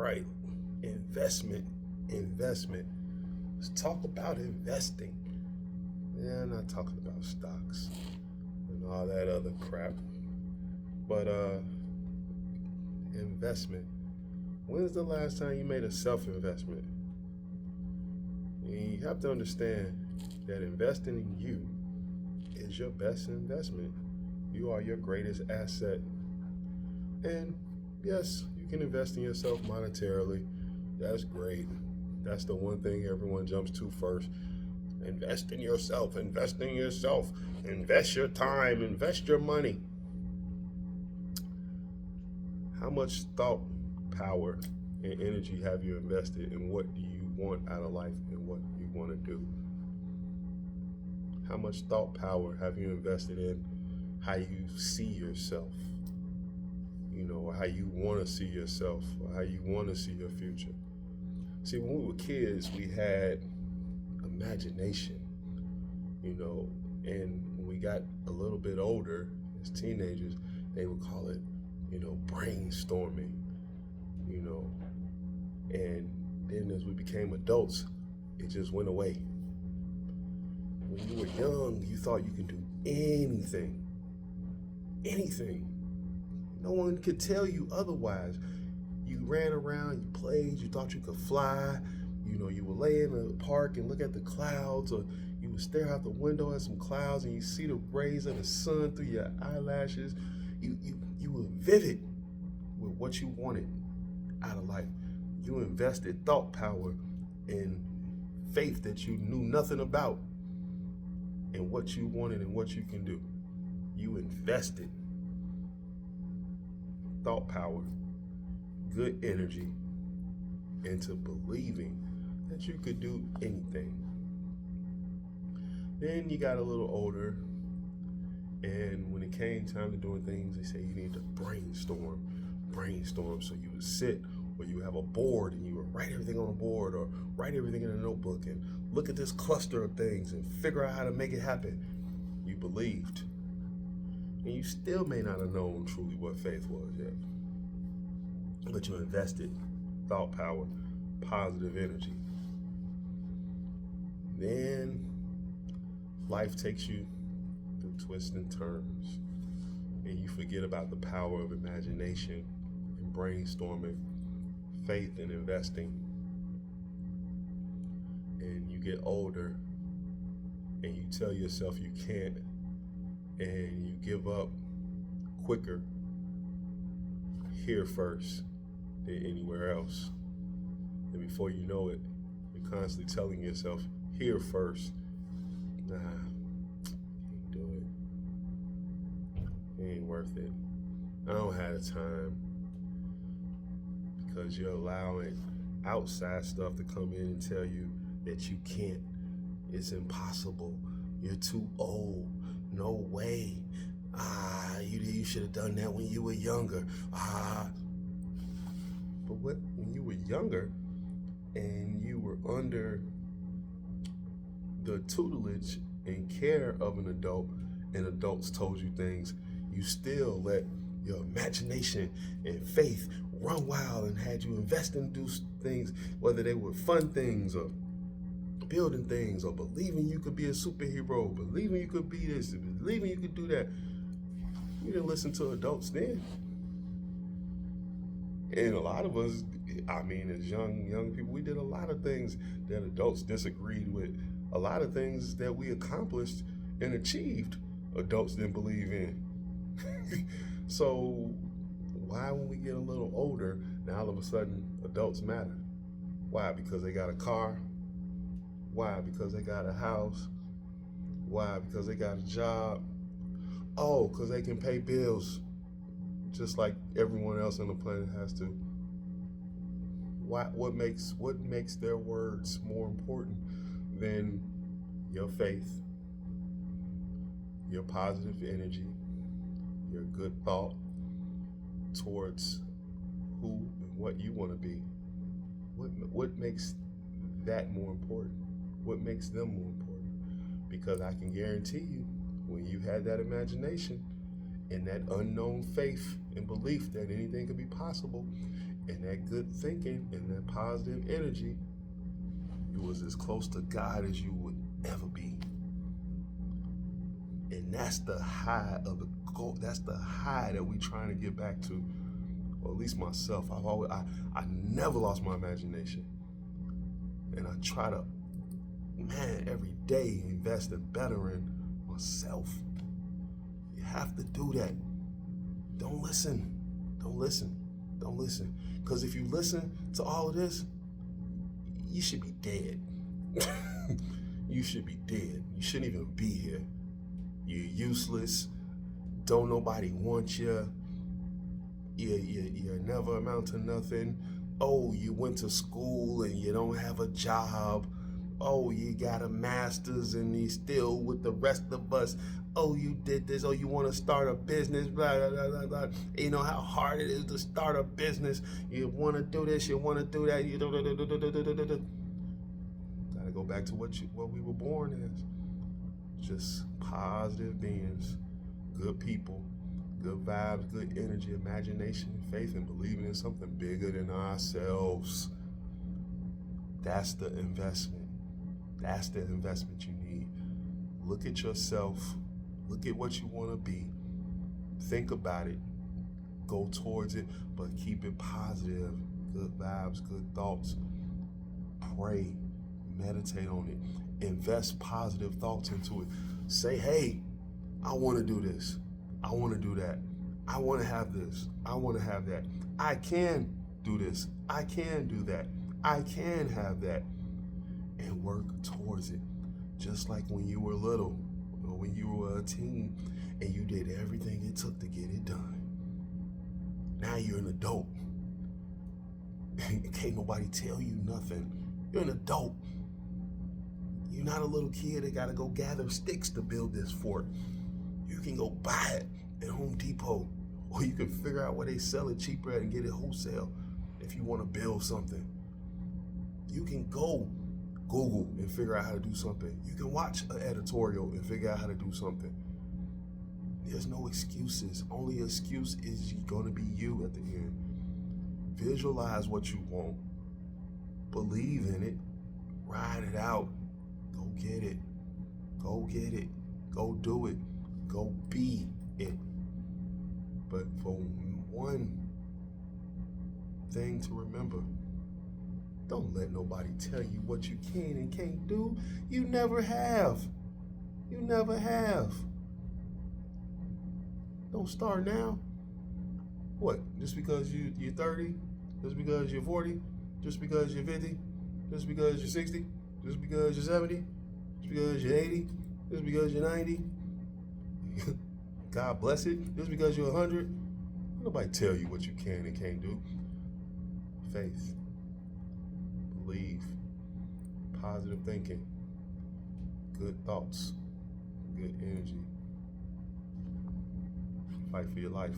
right. Investment. Let's talk about investing. Yeah, I'm not talking about stocks and all that other crap. But investment. When's the last time you made a self-investment? You have to understand that investing in you is your best investment. You are your greatest asset. And yes, you can invest in yourself monetarily. That's great. That's the one thing everyone jumps to first. Invest in yourself, invest in yourself, invest your time, invest your money. How much thought, power, and energy have you invested in what do you want out of life and what you want to do? How much thought power have you invested in how you see yourself? Or how you want to see yourself, or how you want to see your future. See, when we were kids, we had imagination, and when we got a little bit older as teenagers, they would call it, brainstorming, and then as we became adults, it just went away. When you were young, you thought you could do anything. No one could tell you otherwise. You ran around, you played, you thought you could fly. You would lay in the park and look at the clouds, or you would stare out the window at some clouds and you see the rays of the sun through your eyelashes. You were vivid with what you wanted out of life. You invested thought power and faith that you knew nothing about in what you wanted and what you can do. You invested thought power, good energy into believing that you could do anything. Then you got a little older, and when it came time to doing things, they say you need to brainstorm. So you would sit, or you would have a board and you would write everything on a board or write everything in a notebook and look at this cluster of things and figure out how to make it happen. You believed. And you still may not have known truly what faith was yet. But you invested thought power, positive energy. Then life takes you through twists and turns. And you forget about the power of imagination and brainstorming, faith and investing. And you get older and you tell yourself you can't, and you give up quicker here first than anywhere else. And before you know it, you're constantly telling yourself, here first. Nah, can't do it. It ain't worth it. I don't have the time. Because you're allowing outside stuff to come in and tell you that you can't. It's impossible. You're too old. No way. You should have done that when you were younger. But when you were younger and you were under the tutelage and care of an adult, and adults told you things, you still let your imagination and faith run wild and had you invest in do things, whether they were fun things or building things or believing you could be a superhero, believing you could be this, believing you could do that. You didn't listen to adults then. And a lot of us, as young people, we did a lot of things that adults disagreed with. A lot of things that we accomplished and achieved, adults didn't believe in. So why, when we get a little older, now all of a sudden adults matter? Why? Because they got a car? Why? Because they got a house? Why? Because they got a job? Oh, because they can pay bills just like everyone else on the planet has to. What makes their words more important than your faith, your positive energy, your good thought towards who and what you want to be? What makes that more important? What makes them more important? Because I can guarantee you, when you had that imagination and that unknown faith and belief that anything could be possible. And that good thinking and that positive energy, you was as close to God as you would ever be. And that's the high of the goal. That's the high that we trying to get back to. Or at least myself. I never lost my imagination. And I try to, every day invest in bettering myself. You have to do that. Don't listen. Don't listen. Don't listen. Because if you listen to all of this, you should be dead. You should be dead. You shouldn't even be here. You're useless. Don't nobody want you. You never amount to nothing. Oh, you went to school and you don't have a job. Oh, you got a master's and you still with the rest of us. Oh, you did this. Oh, you want to start a business. Blah, blah, blah, blah, blah. You know how hard it is to start a business. You want to do this. You want to do that. Gotta go back to what we were born as. Just positive beings, good people, good vibes, good energy, imagination, faith, and believing in something bigger than ourselves. That's the investment. That's the investment you need. Look at yourself. Look at what you want to be. Think about it. Go towards it, but keep it positive. Good vibes, good thoughts. Pray. Meditate on it. Invest positive thoughts into it. Say, hey, I want to do this. I want to do that. I want to have this. I want to have that. I can do this. I can do that. I can have that. And work towards it. Just like when you were little or when you were a teen and you did everything it took to get it done. Now you're an adult. Can't nobody tell you nothing. You're an adult. You're not a little kid that gotta go gather sticks to build this fort. You can go buy it at Home Depot, or you can figure out where they sell it cheaper at and get it wholesale if you want to build something. You can go Google and figure out how to do something. You can watch an editorial and figure out how to do something. There's no excuses. Only excuse is going to be you at the end. Visualize what you want. Believe in it. Ride it out. Go get it. Go get it. Go do it. Go be it. But for one thing to remember, don't let nobody tell you what you can and can't do. You never have. You never have. Don't start now. What? Just because you're 30? Just because you're 40? Just because you're 50? Just because you're 60? Just because you're 70? Just because you're 80? Just because you're 90? God bless it. Just because you're 100? Nobody tell you what you can and can't do. Faith. Believe. Positive thinking. Good thoughts. Good energy. Fight for your life.